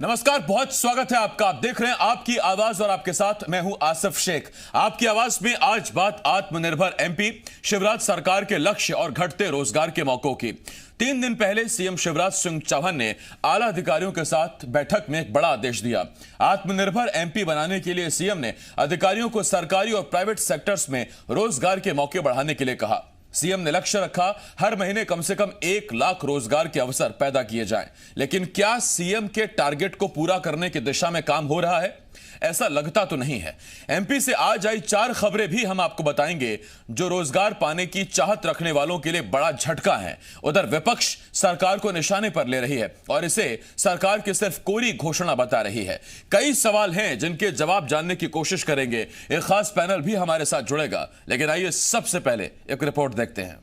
नमस्कार, बहुत स्वागत है आपका। आप देख रहे हैं आपकी आवाज और आपके साथ मैं हूं आसिफ शेख। आपकी आवाज में आज बात आत्मनिर्भर एमपी शिवराज सरकार के लक्ष्य और घटते रोजगार के मौकों की। 3 दिन पहले सीएम शिवराज सिंह चौहान ने आला अधिकारियों के साथ बैठक में एक बड़ा आदेश दिया। आत्मनिर्भर एमपी बनाने के लिए सीएम ने अधिकारियों को सरकारी और प्राइवेट सेक्टर्स में रोजगार के मौके बढ़ाने के लिए कहा। सीएम ने लक्ष्य रखा हर महीने कम से कम 1 लाख रोजगार के अवसर पैदा किए जाएं। लेकिन क्या सीएम के टारगेट को पूरा करने की दिशा में काम हो रहा है? ऐसा लगता तो नहीं है। एमपी से आज आई 4 खबरें भी हम आपको बताएंगे जो रोजगार पाने की चाहत रखने वालों के लिए बड़ा झटका है। उधर विपक्ष सरकार को निशाने पर ले रही है और इसे सरकार की सिर्फ कोरी घोषणा बता रही है। कई सवाल हैं जिनके जवाब जानने की कोशिश करेंगे। एक खास पैनल भी हमारे साथ जुड़ेगा, लेकिन आइए सबसे पहले एक रिपोर्ट देखते हैं।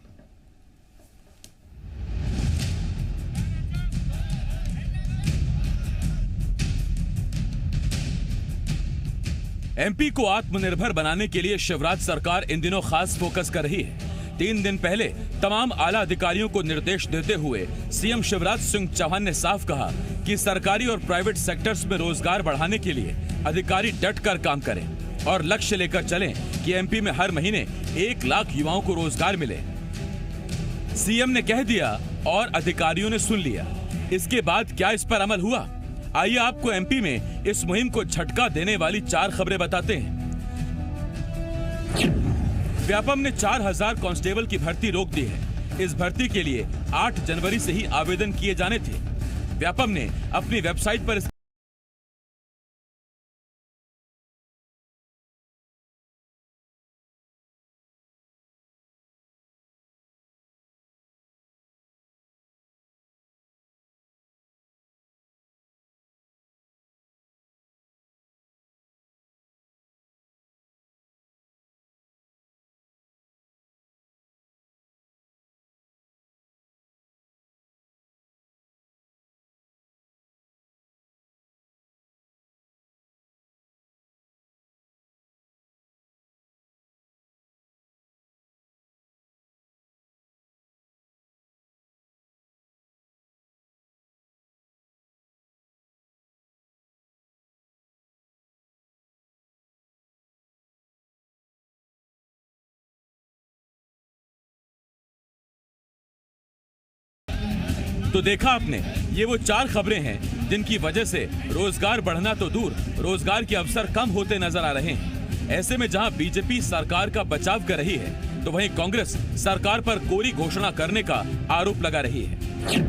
एमपी को आत्मनिर्भर बनाने के लिए शिवराज सरकार इन दिनों खास फोकस कर रही है। 3 दिन पहले तमाम आला अधिकारियों को निर्देश देते हुए सीएम शिवराज सिंह चौहान ने साफ कहा कि सरकारी और प्राइवेट सेक्टर्स में रोजगार बढ़ाने के लिए अधिकारी डटकर काम करें और लक्ष्य लेकर चलें कि एमपी में हर महीने 1 लाख युवाओं को रोजगार मिले। सीएम ने कह दिया और अधिकारियों ने सुन लिया। इसके बाद क्या इस पर अमल हुआ? आइए आपको एमपी में इस मुहिम को झटका देने वाली 4 खबरें बताते हैं। व्यापम ने 4000 कांस्टेबल की भर्ती रोक दी है। इस भर्ती के लिए 8 जनवरी से ही आवेदन किए जाने थे। व्यापम ने अपनी वेबसाइट पर तो देखा आपने, ये वो 4 खबरें हैं जिनकी वजह से रोजगार बढ़ना तो दूर, रोजगार के अवसर कम होते नजर आ रहे हैं। ऐसे में जहां बीजेपी सरकार का बचाव कर रही है, तो वहीं कांग्रेस सरकार पर कोरी घोषणा करने का आरोप लगा रही है।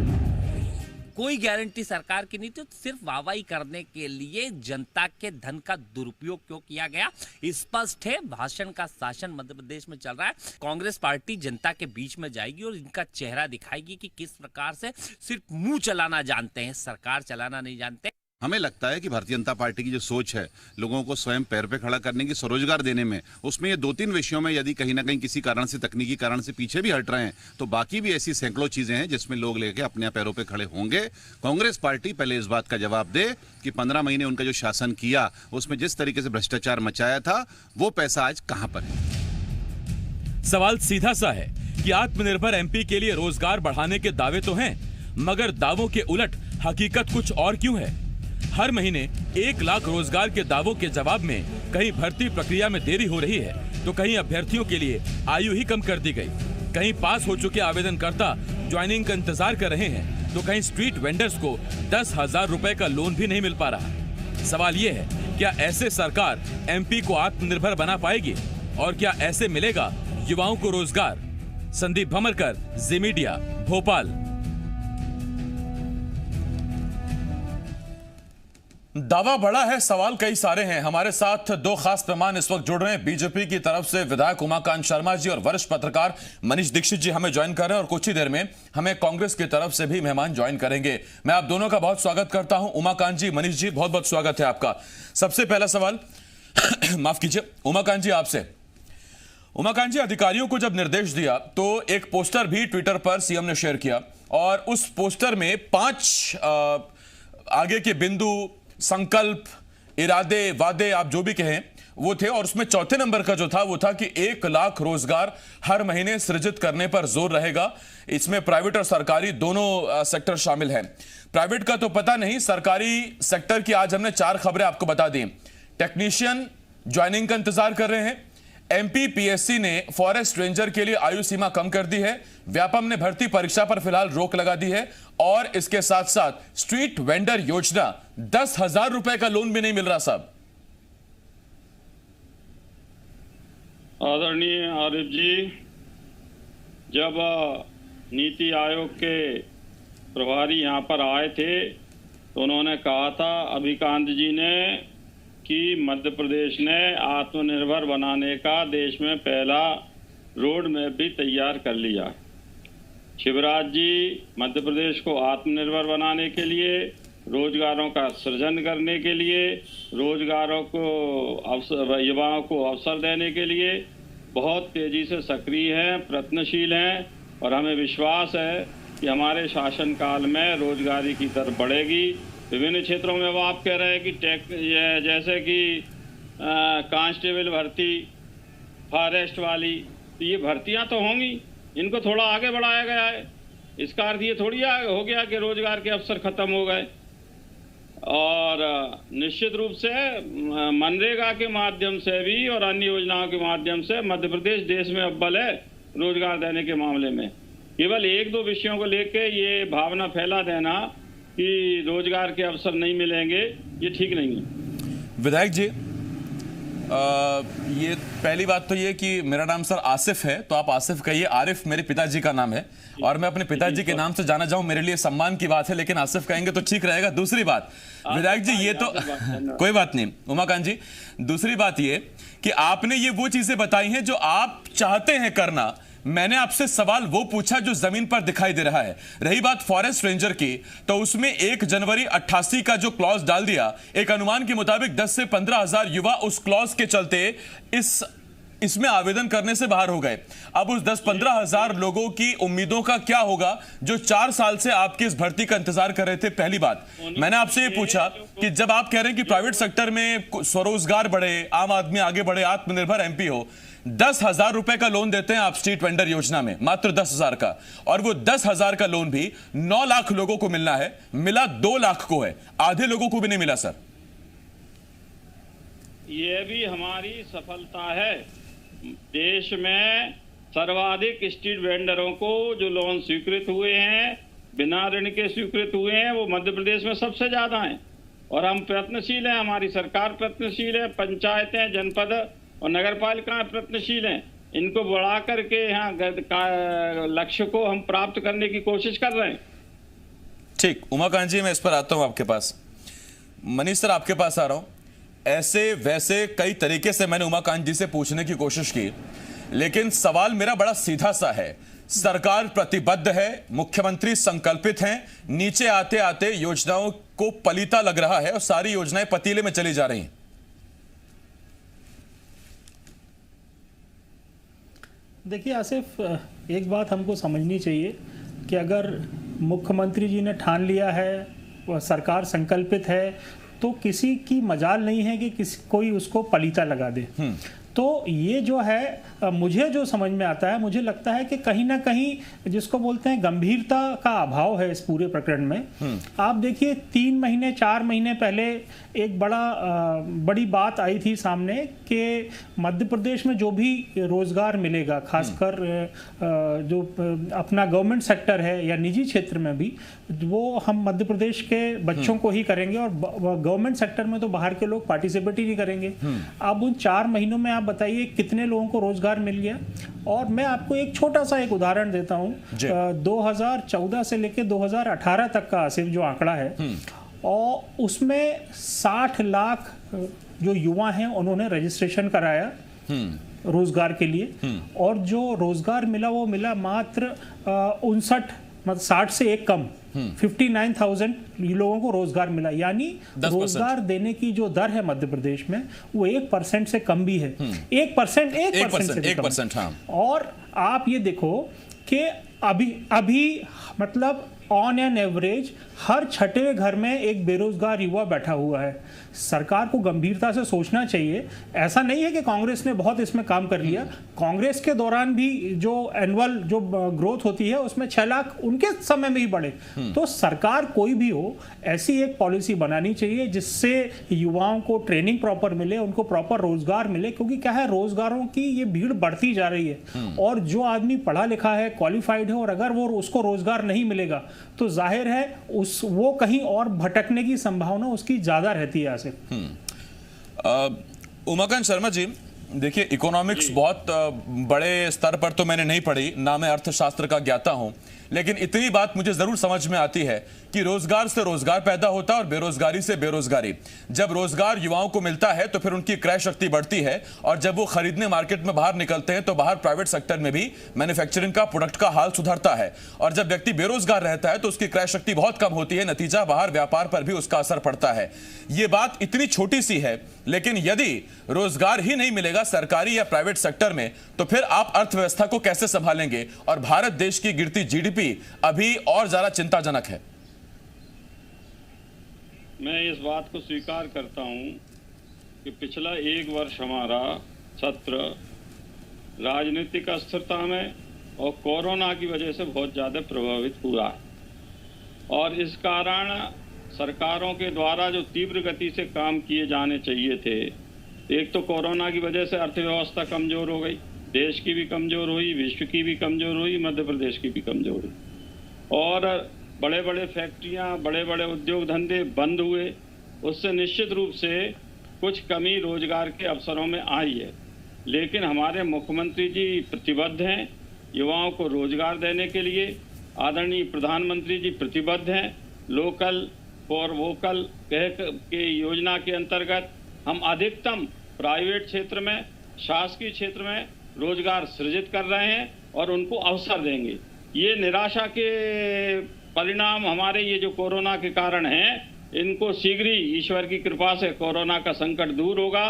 कोई गारंटी सरकार की नहीं थी, तो सिर्फ वाहवाही करने के लिए जनता के धन का दुरुपयोग क्यों किया गया, स्पष्ट है। भाषण का शासन मध्य प्रदेश में चल रहा है। कांग्रेस पार्टी जनता के बीच में जाएगी और इनका चेहरा दिखाएगी कि किस प्रकार से सिर्फ मुंह चलाना जानते हैं, सरकार चलाना नहीं जानते। हमें लगता है कि भारतीय जनता पार्टी की जो सोच है लोगों को स्वयं पैर पे खड़ा करने की, स्वरोजगार देने में, उसमें ये 2-3 विषयों में यदि कहीं ना कहीं किसी कारण से, तकनीकी कारण से पीछे भी हट रहे हैं, तो बाकी भी ऐसी सैकड़ों चीजें हैं जिसमें लोग लेके अपने पैरों पे खड़े होंगे। कांग्रेस पार्टी पहले इस बात का जवाब दे कि 15 महीने उनका जो शासन किया उसमें जिस तरीके से भ्रष्टाचार मचाया था, वो पैसा आज कहां पर है। सवाल सीधा सा है कि आत्मनिर्भर एमपी के लिए रोजगार बढ़ाने के दावे तो हैं, मगर दावों के उलट हकीकत कुछ और क्यों है? हर महीने 1 लाख रोजगार के दावों के जवाब में कहीं भर्ती प्रक्रिया में देरी हो रही है, तो कहीं अभ्यर्थियों के लिए आयु ही कम कर दी गई, कहीं पास हो चुके आवेदनकर्ता ज्वाइनिंग का इंतजार कर रहे हैं, तो कहीं स्ट्रीट वेंडर्स को 10,000 रुपए का लोन भी नहीं मिल पा रहा। सवाल ये है, क्या ऐसे सरकार एमपी को आत्मनिर्भर बना पाएगी और क्या ऐसे मिलेगा युवाओं को रोजगार? संदीप भमरकर, जी मीडिया, भोपाल। दावा बड़ा है, सवाल कई सारे हैं। हमारे साथ 2 खास मेहमान इस वक्त जुड़ रहे हैं। बीजेपी की तरफ से विधायक उमाकांत शर्मा जी और वरिष्ठ पत्रकार मनीष दीक्षित जी हमें ज्वाइन कर रहे हैं और कुछ ही देर में हमें कांग्रेस की तरफ से भी मेहमान ज्वाइन करेंगे। मैं आप दोनों का बहुत स्वागत करता हूं। उमाकांत जी, मनीष जी, बहुत बहुत स्वागत है आपका। सबसे पहला सवाल माफ कीजिए उमाकांत जी आपसे। उमाकांत जी, अधिकारियों को जब निर्देश दिया तो एक पोस्टर भी ट्विटर पर सीएम ने शेयर किया और उस पोस्टर में 5 आगे के बिंदु, संकल्प, इरादे, वादे, आप जो भी कहें, वो थे, और उसमें चौथे नंबर का जो था वो था कि 1 लाख रोजगार हर महीने सृजित करने पर जोर रहेगा। इसमें प्राइवेट और सरकारी दोनों सेक्टर शामिल हैं। प्राइवेट का तो पता नहीं, सरकारी सेक्टर की आज हमने 4 खबरें आपको बता दी। टेक्नीशियन ज्वाइनिंग का इंतजार कर रहे हैं। एमपी पीएससी ने फॉरेस्ट रेंजर के लिए आयु सीमा कम कर दी है। व्यापम ने भर्ती परीक्षा पर फिलहाल रोक लगा दी है, और इसके साथ साथ स्ट्रीट वेंडर योजना 10,000 रुपए का लोन भी नहीं मिल रहा साहब। आदरणीय आरिफ जी, जब नीति आयोग के प्रभारी यहाँ पर आए थे तो उन्होंने कहा था, अभिकांत जी ने, कि मध्य प्रदेश ने आत्मनिर्भर बनाने का देश में पहला रोड मैप भी तैयार कर लिया। शिवराज जी मध्य प्रदेश को आत्मनिर्भर बनाने के लिए, रोजगारों का सृजन करने के लिए, रोजगारों को अवसर, युवाओं को अवसर देने के लिए बहुत तेजी से सक्रिय हैं, प्रयत्नशील हैं, और हमें विश्वास है कि हमारे शासनकाल में रोजगारी की दर बढ़ेगी। विभिन्न क्षेत्रों में अब आप कह रहे हैं कि जैसे कि कांस्टेबल भर्ती, फॉरेस्ट वाली, तो ये भर्तियां तो होंगी, इनको थोड़ा आगे बढ़ाया गया है। इसका अर्थ ये थोड़ी हो गया कि रोजगार के अवसर खत्म हो गए। और निश्चित रूप से मनरेगा के माध्यम से भी और अन्य योजनाओं के माध्यम से मध्य प्रदेश देश में अव्वल है रोजगार देने के मामले में। केवल 1-2 विषयों को लेके ये भावना फैला देना कि रोजगार के अवसर नहीं मिलेंगे, ये ठीक नहीं है। विधायक जी, ये पहली बात तो ये कि मेरा नाम सर आसिफ है, तो आप आसिफ कहिए। आरिफ मेरे पिताजी का नाम है, और मैं अपने पिताजी के नाम से जाना जाऊं मेरे लिए सम्मान की बात है, लेकिन आसिफ कहेंगे तो ठीक रहेगा। दूसरी बात विधायक जी, ये तो कोई बात नहीं उमाकांत जी, दूसरी बात ये कि आपने ये वो चीजें बताई हैं जो आप चाहते हैं करना। मैंने आपसे सवाल वो पूछा जो जमीन पर दिखाई दे रहा है। रही बात फॉरेस्ट रेंजर की, तो उसमें 1 जनवरी 88 का जो क्लॉज डाल दिया, एक अनुमान के मुताबिक 10 से 15 हजार युवा उस क्लॉज के चलते इसमें आवेदन करने से बाहर हो गए। अब उस 10-15 हजार लोगों की उम्मीदों का क्या होगा जो 4 साल से आपकी इस भर्ती का इंतजार कर रहे थे? पहली बात मैंने आपसे ये पूछा कि जब आप कह रहे हैं कि प्राइवेट सेक्टर में स्वरोजगार बढ़े, आम आदमी आगे बढ़े, आत्मनिर्भर एमपी हो, 10,000 रुपए का लोन देते हैं आप स्ट्रीट वेंडर योजना में, मात्र 10,000 का, और वो 10,000 का लोन भी 9 लाख लोगों को मिलना है, मिला 2 लाख को है, आधे लोगों को भी नहीं मिला सर। ये भी हमारी सफलता है। देश में सर्वाधिक स्ट्रीट वेंडरों को जो लोन स्वीकृत हुए हैं, बिना ऋण के स्वीकृत हुए हैं, वो मध्य प्रदेश में सबसे ज्यादा हैं। और हम प्रयत्नशील हैं, हमारी सरकार प्रयत्नशील है, पंचायतें, जनपद और नगर पालिकाएं प्रयत्नशील हैं। इनको बढ़ा करके यहाँ लक्ष्य को हम प्राप्त करने की कोशिश कर रहे हैं। ठीक, उमाकांत जी मैं इस पर आता हूं आपके पास। मनीष सर आपके पास आ रहा हूं। ऐसे वैसे कई तरीके से मैंने उमाकांत जी से पूछने की कोशिश की, लेकिन सवाल मेरा बड़ा सीधा सा है। सरकार प्रतिबद्ध है, मुख्यमंत्री संकल्पित हैं, नीचे आते आते योजनाओं को पलीता लग रहा है और सारी योजनाएं पतीले में चली जा रही हैं। देखिए आसिफ, एक बात हमको समझनी चाहिए कि अगर मुख्यमंत्री जी ने ठान लिया है, वह सरकार संकल्पित है, तो किसी की मजाल नहीं है कि कोई उसको पलीता लगा दे। तो ये जो है, मुझे जो समझ में आता है, मुझे लगता है कि कहीं ना कहीं जिसको बोलते हैं गंभीरता का अभाव है इस पूरे प्रकरण में। आप देखिए 3 महीने 4 महीने पहले एक बड़ी बात आई थी सामने कि मध्य प्रदेश में जो भी रोजगार मिलेगा, खासकर जो अपना गवर्नमेंट सेक्टर है या निजी क्षेत्र में भी, वो हम मध्य प्रदेश के बच्चों को ही करेंगे, और गवर्नमेंट सेक्टर में तो बाहर के लोग पार्टिसिपेट ही नहीं करेंगे। अब उन 4 महीनों में आप बताइए कितने लोगों को रोजगार मिल गया। और मैं आपको एक छोटा सा एक उदाहरण देता हूं, 2014 से लेकर 2018 तक का आसिफ जो आंकड़ा है, और उसमें 60 लाख जो युवा हैं उन्होंने रजिस्ट्रेशन कराया रोजगार के लिए, और जो रोजगार मिला वो मिला मात्र 59, मतलब 60 से एक कम 59,000 लोगों को रोजगार मिला। यानी रोजगार देने की जो दर है मध्य प्रदेश में वो 1% से कम भी है। 1%। हाँ। और आप ये देखो कि अभी मतलब ऑन एन एवरेज हर छठे घर में एक बेरोजगार युवा बैठा हुआ है। सरकार को गंभीरता से सोचना चाहिए। ऐसा नहीं है कि कांग्रेस ने बहुत इसमें काम कर लिया, कांग्रेस के दौरान भी जो एनुअल जो ग्रोथ होती है उसमें 6 लाख उनके समय में ही बढ़े। तो सरकार कोई भी हो, ऐसी एक पॉलिसी बनानी चाहिए जिससे युवाओं को ट्रेनिंग प्रॉपर मिले, उनको प्रॉपर रोजगार मिले, क्योंकि क्या है, रोजगारों की ये भीड़ बढ़ती जा रही है। और जो आदमी पढ़ा लिखा है, क्वालिफाइड है, और अगर वो उसको रोजगार नहीं मिलेगा तो जाहिर है वो कहीं और भटकने की संभावना उसकी ज्यादा रहती है। उमाकांत शर्मा जी, देखिए इकोनॉमिक्स बहुत बड़े स्तर पर तो मैंने नहीं पढ़ी, ना मैं अर्थशास्त्र का ज्ञाता हूं, लेकिन इतनी बात मुझे जरूर समझ में आती है कि रोजगार से रोजगार पैदा होता है और बेरोजगारी से बेरोजगारी। जब रोजगार युवाओं को मिलता है तो फिर उनकी क्रय शक्ति बढ़ती है, और जब वो खरीदने मार्केट में बाहर निकलते हैं तो बाहर प्राइवेट सेक्टर में भी मैन्युफैक्चरिंग का प्रोडक्ट का हाल सुधरता है। और जब व्यक्ति बेरोजगार रहता है तो उसकी क्रय शक्ति बहुत कम होती है, नतीजा बाहर व्यापार पर भी उसका असर पड़ता है। ये बात इतनी छोटी सी है, लेकिन यदि रोजगार ही नहीं मिलेगा सरकारी या प्राइवेट सेक्टर में तो फिर आप अर्थव्यवस्था को कैसे संभालेंगे? और भारत देश की गिरती जीडीपी अभी और ज्यादा चिंताजनक है। मैं इस बात को स्वीकार करता हूं कि पिछला 1 वर्ष हमारा सत्र राजनीतिक अस्थिरता में और कोरोना की वजह से बहुत ज़्यादा प्रभावित हुआ है। और इस कारण सरकारों के द्वारा जो तीव्र गति से काम किए जाने चाहिए थे, एक तो कोरोना की वजह से अर्थव्यवस्था कमज़ोर हो गई, देश की भी कमज़ोर हुई, विश्व की भी कमज़ोर हुई, मध्य प्रदेश की भी कमज़ोर हुई, और बड़े बड़े फैक्ट्रियां, बड़े बड़े उद्योग धंधे बंद हुए। उससे निश्चित रूप से कुछ कमी रोजगार के अवसरों में आई है। लेकिन हमारे मुख्यमंत्री जी प्रतिबद्ध हैं युवाओं को रोजगार देने के लिए। आदरणीय प्रधानमंत्री जी प्रतिबद्ध हैं। लोकल फॉर वोकल के योजना के अंतर्गत हम अधिकतम प्राइवेट क्षेत्र में, शासकीय क्षेत्र में रोजगार सृजित कर रहे हैं और उनको अवसर देंगे। ये निराशा के परिणाम हमारे ये जो कोरोना के कारण हैं, इनको शीघ्र ही ईश्वर की कृपा से कोरोना का संकट दूर होगा।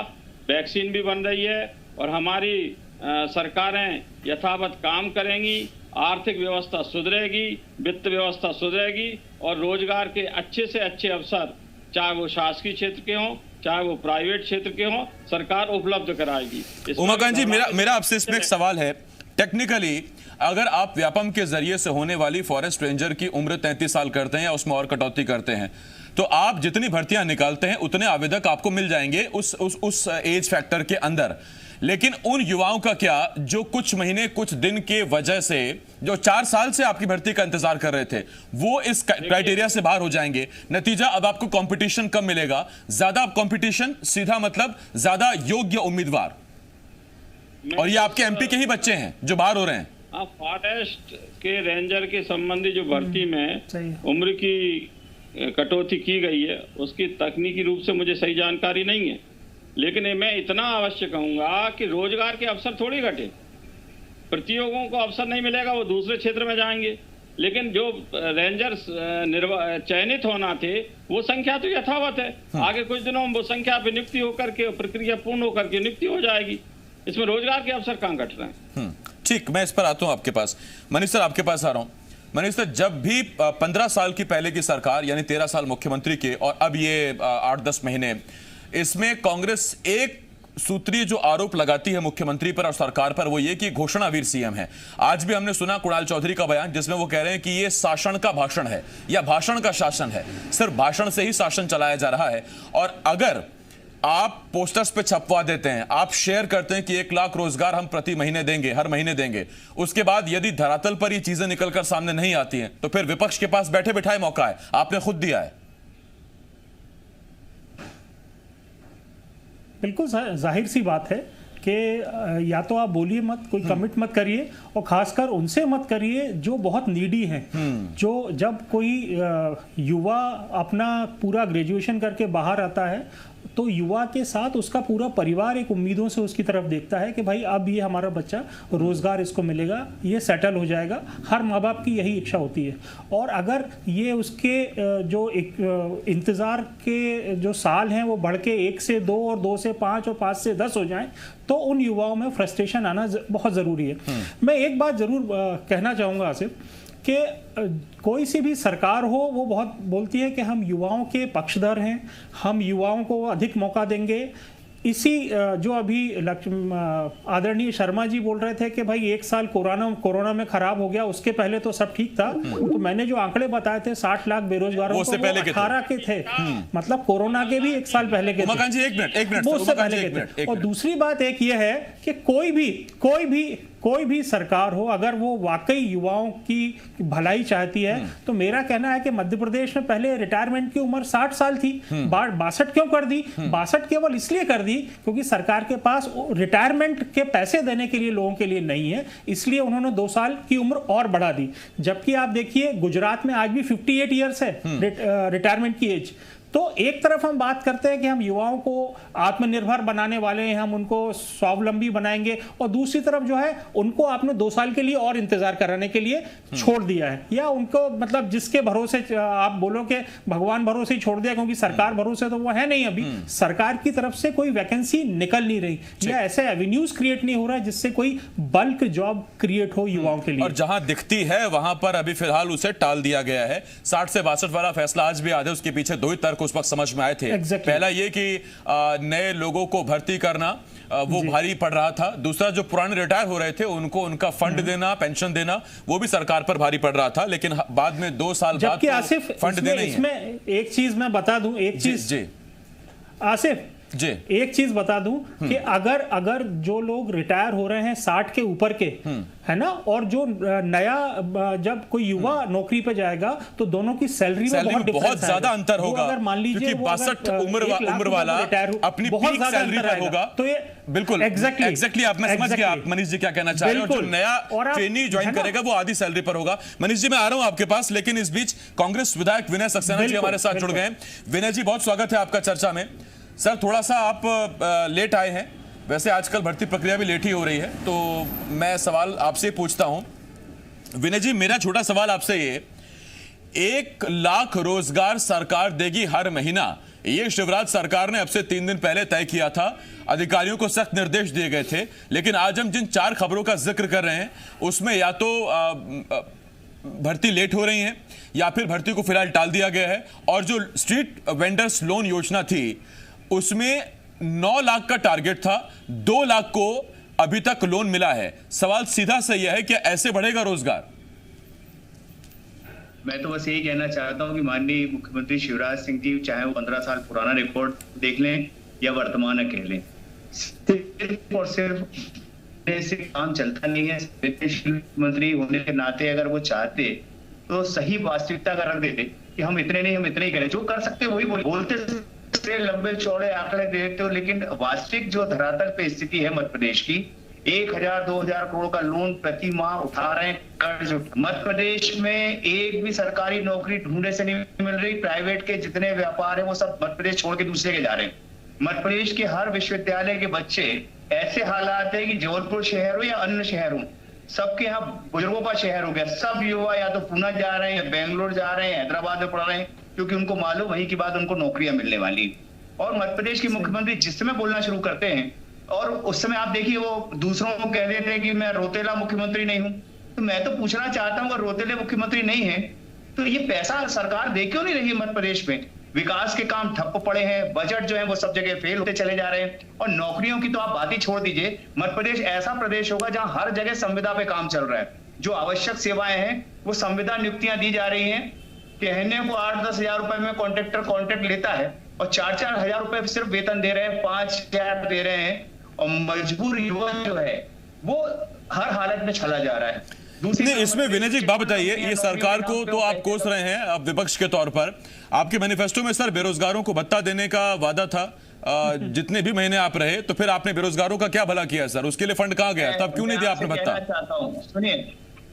वैक्सीन भी बन रही है और हमारी सरकारें यथावत काम करेंगी, आर्थिक व्यवस्था सुधरेगी, वित्त व्यवस्था सुधरेगी और रोजगार के अच्छे से अच्छे अवसर, चाहे वो शासकीय क्षेत्र के हों चाहे वो प्राइवेट क्षेत्र के हों, सरकार उपलब्ध कराएगी। उमाकांत जी, मेरा आपसे इसमें एक सवाल है। टेक्निकली अगर आप व्यापम के जरिए से होने वाली फॉरेस्ट रेंजर की उम्र 33 साल करते हैं या उसमें और कटौती करते हैं तो आप जितनी भर्तियां निकालते हैं उतने आवेदक आपको मिल जाएंगे उस एज फैक्टर के अंदर। लेकिन उन युवाओं का क्या जो कुछ महीने कुछ दिन के वजह से जो 4 साल से आपकी भर्ती का इंतजार कर रहे थे वो इस क्राइटेरिया से बाहर हो जाएंगे? नतीजा अब आपको कंपटीशन कम मिलेगा, ज्यादा कंपटीशन, सीधा मतलब ज्यादा योग्य उम्मीदवार, और ये आपके एमपी के ही बच्चे हैं जो बाहर हो रहे हैं। फॉरेस्ट के रेंजर के संबंधी जो भर्ती में उम्र की कटौती की गई है उसकी तकनीकी रूप से मुझे सही जानकारी नहीं है, लेकिन मैं इतना अवश्य कहूंगा कि रोजगार के अवसर थोड़ी घटे। प्रतियोगियों को अवसर नहीं मिलेगा, वो दूसरे क्षेत्र में जाएंगे, लेकिन जो रेंजर चयनित होना थे वो संख्या तो यथावत है। आगे कुछ दिनों में वो संख्या पे नियुक्ति होकर के, प्रक्रिया पूर्ण होकर के नियुक्ति हो जाएगी। इसमें रोजगार के अवसर कहां घट रहे हैं? ठीक, मैं इस पर आता हूं आपके पास। मनीष सर, आपके पास आ रहा हूं। मनीष सर, जब भी 15 साल की पहले की सरकार यानी 13 साल मुख्यमंत्री के और अब ये 8-10 महीने, इसमें कांग्रेस एक सूत्रीय जो आरोप लगाती है मुख्यमंत्री पर और सरकार पर वो ये कि घोषणावीर सीएम है। आज भी हमने सुना कुणाल चौधरी का बयान जिसमें वो कह रहे हैं कि ये शासन का भाषण है या भाषण का शासन है, सिर्फ भाषण से ही शासन चलाया जा रहा है। और अगर आप पोस्टर्स पे छपवा देते हैं, आप शेयर करते हैं कि 1 लाख रोजगार हम प्रति महीने देंगे, हर महीने देंगे, उसके बाद यदि धरातल पर ये चीजें निकलकर सामने नहीं आती हैं तो फिर विपक्ष के पास बैठे बिठाए मौका है, आपने खुद दिया है। बिल्कुल जाहिर सी बात है कि या तो आप बोलिए मत, कोई कमिट मत करिए, और खासकर उनसे मत करिए जो बहुत नीडी हैं। जो जब कोई युवा अपना पूरा ग्रेजुएशन करके बाहर आता है तो युवा के साथ उसका पूरा परिवार एक उम्मीदों से उसकी तरफ देखता है कि भाई अब ये हमारा बच्चा रोजगार इसको मिलेगा, ये सेटल हो जाएगा। हर माँ बाप की यही इच्छा होती है। और अगर ये उसके जो एक इंतज़ार के जो साल हैं वो बढ़ के 1 से 2 और 2 से 5 और 5 से 10 हो जाएं तो उन युवाओं में फ्रस्ट्रेशन आना बहुत ज़रूरी है। मैं एक बात ज़रूर कहना चाहूँगा आसिफ कि कोई सी भी सरकार हो वो बहुत बोलती है कि हम युवाओं के पक्षधर हैं, हम युवाओं को अधिक मौका देंगे। इसी जो अभी आदरणीय शर्मा जी बोल रहे थे कि भाई 1 साल कोरोना में खराब हो गया, उसके पहले तो सब ठीक था। तो मैंने जो आंकड़े बताए थे 60 लाख बेरोजगारों को, 18 के थे, मतलब कोरोना के भी 1 साल पहले के थे। जी एक मिनट वो उससे पहले के थे। और दूसरी बात एक ये है कि कोई भी सरकार हो, अगर वो वाकई युवाओं की भलाई चाहती है तो मेरा कहना है कि मध्य प्रदेश में पहले रिटायरमेंट की उम्र 60 साल थी, 62 क्यों कर दी? 62 केवल इसलिए कर दी क्योंकि सरकार के पास रिटायरमेंट के पैसे देने के लिए लोगों के लिए नहीं है, इसलिए उन्होंने 2 साल की उम्र और बढ़ा दी। जबकि आप देखिए गुजरात में आज भी 58 ईयर्स है रिटायरमेंट की एज। तो एक तरफ हम बात करते हैं कि हम युवाओं को आत्मनिर्भर बनाने वाले हैं, हम उनको स्वावलंबी बनाएंगे, और दूसरी तरफ जो है उनको आपने 2 साल के लिए और इंतजार कराने के लिए छोड़ दिया है, या उनको मतलब जिसके भरोसे आप बोलो कि भगवान भरोसे ही छोड़ दिया, क्योंकि सरकार भरोसे तो वो है नहीं। अभी सरकार की तरफ से कोई वैकेंसी निकल नहीं रही, या ऐसे एवेन्यूज क्रिएट नहीं हो रहा है जिससे कोई बल्क जॉब क्रिएट हो युवाओं के लिए। और जहां दिखती है वहां पर अभी फिलहाल उसे टाल दिया गया है। 60 से 62 वाला फैसला आज भी याद है, उसके पीछे 2 ही तर्क उस वक्त समझ में आए थे। पहला ये कि नए लोगों को भर्ती करना वो भारी पड़ रहा था, दूसरा जो पुराने रिटायर हो रहे थे उनको उनका फंड देना, पेंशन देना, वो भी सरकार पर भारी पड़ रहा था। लेकिन बाद में 2 साल बाद जबकि आसिफ फंड देने इसमें एक चीज मैं बता दूं, एक चीज आसिफ जी एक चीज बता दूं कि अगर जो लोग रिटायर हो रहे हैं 60 के ऊपर के, है ना, और जो नया जब कोई युवा नौकरी पे जाएगा तो दोनों की सैलरी में बहुत ज्यादा अंतर होगा। अगर मान लीजिए क्योंकि 62 उम्र वाला अपनी पीक सैलरी पर होगा, तो ये बिल्कुल एग्जैक्टली आप मैं समझ गया आप मनीष जी क्या कहना चाह रहे हैं। और जो नया ट्रेनी ज्वाइन करेगा वो आधी सैलरी पर होगा। मनीष जी मैं आ रहा हूं आपके पास, लेकिन इस बीच कांग्रेस विधायक विनय सक्सेना जी हमारे साथ जुड़ गए हैं। विनय जी बहुत स्वागत है आपका चर्चा में। सर थोड़ा सा आप लेट आए हैं, वैसे आजकल भर्ती प्रक्रिया भी लेट ही हो रही है, तो मैं सवाल आपसे पूछता हूं। विनय जी मेरा छोटा सवाल आपसे ये, 1 लाख रोजगार सरकार देगी हर महीना, ये शिवराज सरकार ने अब से 3 दिन पहले तय किया था, अधिकारियों को सख्त निर्देश दिए गए थे। लेकिन आज हम जिन 4 खबरों का जिक्र कर रहे हैं उसमें या तो भर्ती लेट हो रही है या फिर भर्ती को फिलहाल टाल दिया गया है। और जो स्ट्रीट वेंडर्स लोन योजना थी उसमें 9 लाख का टारगेट था, 2 लाख को अभी तक लोन मिला है। सवाल सीधा सा यह है कि ऐसे बढ़ेगा रोजगार? मैं तो बस यही कहना चाहता हूं कि माननीय मुख्यमंत्री शिवराज सिंह जी चाहे वो 15 साल पुराना रिकॉर्ड देख लें या वर्तमान कह लें, सिर्फ और सिर्फ ऐसे काम चलता नहीं है। मुख्यमंत्री होने के नाते अगर वो चाहते तो सही वास्तविकता का रख देते कि हम इतने नहीं, हम इतने ही करें, जो कर सकते वही बोलते लंबे चौड़े आंकड़े देते हो। लेकिन वास्तविक जो धरातल पे स्थिति है मध्य प्रदेश की, 1000-2000 करोड़ का लोन प्रति माह उठा रहे हैं, कर्ज। मध्य प्रदेश में एक भी सरकारी नौकरी ढूंढने से नहीं मिल रही। प्राइवेट के जितने व्यापार है वो सब मध्य प्रदेश छोड़ के दूसरे के जा रहे हैं। मध्य प्रदेश के हर विश्वविद्यालय के बच्चे, ऐसे हालात है कि जबलपुर शहर हो या अन्य शहर हो, सबके यहाँ बुजुर्गों का शहर हो गया। सब युवा या तो पुणे जा रहे हैं, बेंगलोर जा रहे हैं, हैदराबाद में पढ़ रहे हैं, क्योंकि उनको मालूम वहीं के बाद उनको नौकरियां मिलने वाली। और मध्य प्रदेश के मुख्यमंत्री जिस समय बोलना शुरू करते हैं और उस समय आप देखिए वो दूसरों को कह देते हैं कि मैं रोतेला मुख्यमंत्री नहीं हूं। तो मैं तो पूछना चाहता हूं, अगर रोतेले मुख्यमंत्री नहीं है तो ये पैसा सरकार दे क्यों नहीं रही है मध्य प्रदेश में? विकास के काम ठप्प पड़े हैं, बजट जो है वो सब जगह फेल होते चले जा रहे हैं, और नौकरियों की तो आप बात ही छोड़ दीजिए। मध्य प्रदेश ऐसा प्रदेश होगा जहां हर जगह संविदा पे काम चल रहा है। जो आवश्यक सेवाएं हैं वो संविदा नियुक्तियां दी जा रही हैं। कहने को 8-10 हजार रुपए में कॉन्ट्रैक्टर कॉन्ट्रैक्ट लेता है और 4-4 हजार रुपए सिर्फ वेतन दे रहे हैं, 5,000 दे रहे हैं, और मजबूर युवा जो है वो हर हालत में चला जा रहा है। नहीं, इसमें विनय जी एक बात बताइए, ये सरकार को तो आप कोस रहे हैं अब विपक्ष के तौर पर, आपके मैनिफेस्टो में सर बेरोजगारों को भत्ता देने का वादा था, जितने भी महीने आप रहे, तो फिर आपने बेरोजगारों का क्या भला किया सर? उसके लिए फंड कहाँ गया? तब क्यों नहीं दिया आपने भत्ता? सुनिए,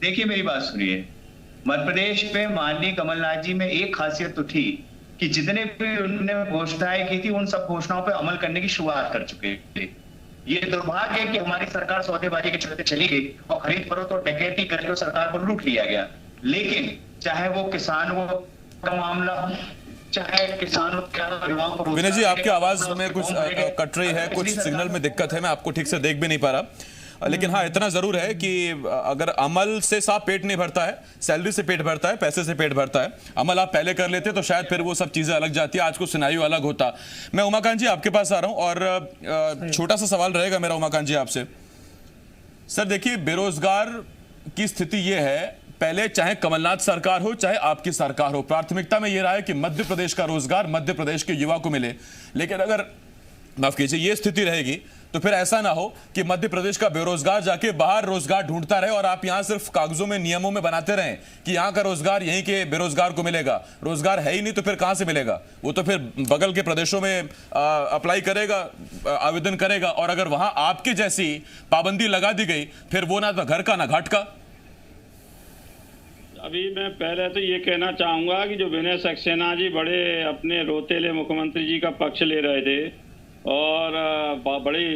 देखिए मेरी बात सुनिए। मध्य प्रदेश में माननीय कमलनाथ जी में एक खासियत तो थी कि जितने भी उन्होंने घोषणाएं की थी उन सब घोषणाओं पर अमल करने की शुरुआत कर चुके थे। ये दुर्भाग्य है कि हमारी सरकार सौदेबाजी के चलते चली गई और खरीद फरोख्त और डकैती करके सरकार को लूट लिया गया। लेकिन चाहे वो किसानों का मामला हो, चाहे किसानों के, विनय जी आपकी आवाज में कुछ कट रही है, कुछ सिग्नल में दिक्कत है, मैं आपको ठीक से देख भी नहीं पा रहा। लेकिन हाँ, इतना जरूर है कि अगर अमल से साफ पेट नहीं भरता है, सैलरी से पेट भरता है, पैसे से पेट भरता है। अमल आप पहले कर लेते तो शायद फिर वो सब चीजें अलग जाती, आज को सिनेरियो अलग होता। मैं उमाकांत जी आपके पास आ रहा हूं और छोटा सा सवाल रहेगा मेरा उमाकांत जी आपसे। सर देखिए, बेरोजगार की स्थिति यह है, पहले चाहे कमलनाथ सरकार हो चाहे आपकी सरकार हो, प्राथमिकता में यह रहा है कि मध्य प्रदेश का रोजगार मध्य प्रदेश के युवा को मिले। लेकिन अगर माफ कीजिए ये स्थिति रहेगी तो फिर ऐसा ना हो कि मध्य प्रदेश का बेरोजगार जाके बाहर रोजगार ढूंढता रहे और आप यहां सिर्फ कागजों में, नियमों में बनाते रहें कि यहां का रोजगार यहीं के बेरोजगार को मिलेगा। रोजगार है ही नहीं तो फिर कहां से मिलेगा? वो तो फिर बगल के प्रदेशों में अप्लाई करेगा, आवेदन करेगा, और अगर वहां आपके जैसी पाबंदी लगा दी गई फिर वो ना घर का ना घाट का। अभी मैं पहले तो ये कहना चाहूंगा कि जो विनय सक्सेना जी बड़े अपने रोतेले मुख्यमंत्री जी का पक्ष ले रहे थे और बड़ी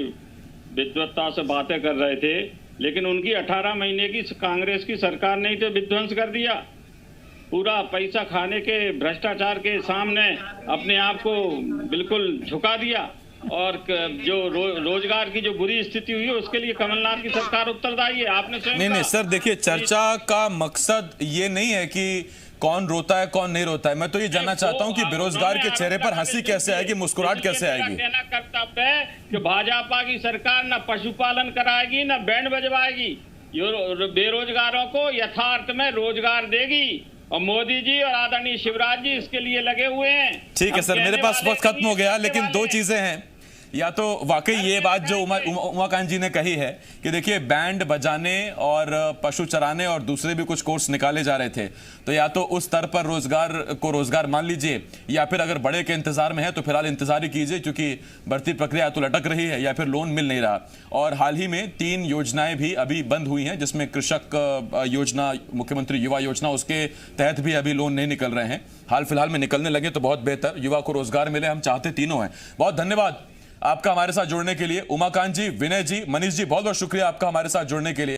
विद्वत्ता से बातें कर रहे थे, लेकिन उनकी 18 महीने की कांग्रेस की सरकार ने ही तो विध्वंस कर दिया। पूरा पैसा खाने के भ्रष्टाचार के सामने अपने आप को बिल्कुल झुका दिया और जो रोजगार की जो बुरी स्थिति हुई है उसके लिए कमलनाथ की सरकार उत्तरदायी है। आपने नहीं सर, देखिए चर्चा का मकसद ये नहीं है कि कौन रोता है कौन नहीं रोता है। मैं तो ये जानना चाहता हूं कि बेरोजगार के चेहरे पर हंसी कैसे आएगी, मुस्कुराहट कैसे आएगी? कहना कर्तव्य है कि भाजपा की सरकार न पशुपालन कराएगी न बैंड बजवाएगी, बेरोजगारों को यथार्थ में रोजगार देगी और मोदी जी और आदरणीय शिवराज जी इसके लिए लगे हुए हैं। ठीक है सर, मेरे पास वक्त खत्म हो गया, लेकिन दो चीजें हैं। या तो वाकई ये बात जो उमाकांत जी ने कही है कि देखिए बैंड बजाने और पशु चराने और दूसरे भी कुछ कोर्स निकाले जा रहे थे, तो या तो उस स्तर पर रोजगार मान लीजिए, या फिर अगर बड़े के इंतजार में है तो फिलहाल इंतजार ही कीजिए, क्योंकि भर्ती प्रक्रिया तो लटक रही है या फिर लोन मिल नहीं रहा। और हाल ही में 3 योजनाएं भी अभी बंद हुई हैं, जिसमें कृषक योजना, मुख्यमंत्री युवा योजना, उसके तहत भी अभी लोन नहीं निकल रहे हैं। हाल फिलहाल में निकलने लगे तो बहुत बेहतर, युवा को रोजगार मिले, हम चाहते तीनों हैं। बहुत धन्यवाद आपका हमारे साथ जुड़ने के लिए उमाकांत जी, विनय जी, मनीष जी, बहुत बहुत शुक्रिया आपका हमारे साथ जुड़ने के लिए।